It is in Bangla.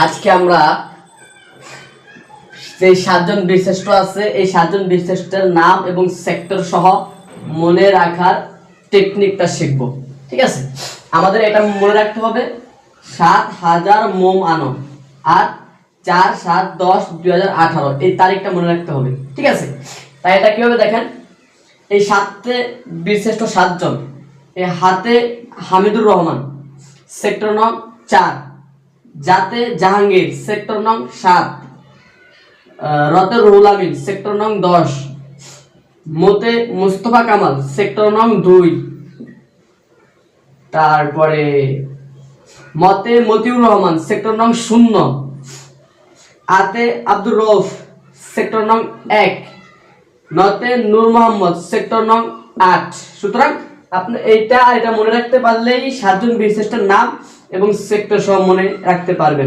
আজকে আমরা যে 7 জন বীরশ্রেষ্ঠ আছে এই 7 জন বীরশ্রেষ্ঠের নাম এবং সেক্টর সহ মনে রাখার টেকনিকটা শিখব। ঠিক আছে, আমাদের এটা মনে রাখতে হবে 7000 মোম আনো আর 4/7/10/2018 এই তারিখটা মনে রাখতে হবে। ঠিক আছে, তাই এটা কিভাবে দেখেন, এই 7টে বীরশ্রেষ্ঠ 7 জন, এই হাতে হামিদুর রহমান সেক্টর নং 4, জাতে জাহাঙ্গীর সেক্টর নং 7, রতে রুহুল আমিন সেক্টর নং 10, মোতে মুস্তফা কামাল সেক্টর নং 2, তারপরে মতে মতিউর রহমান সেক্টর নং 0, আতে আব্দুর রউফ সেক্টর নং 1, নতে নূর মোহাম্মদ সেক্টর নং 8। সুতরাং আপনি এটা মনে রাখতে পারলেই 7 জন বীরশ্রেষ্ঠের নাম এবং সেক্টর সহ মনে রাখতে পারবেন।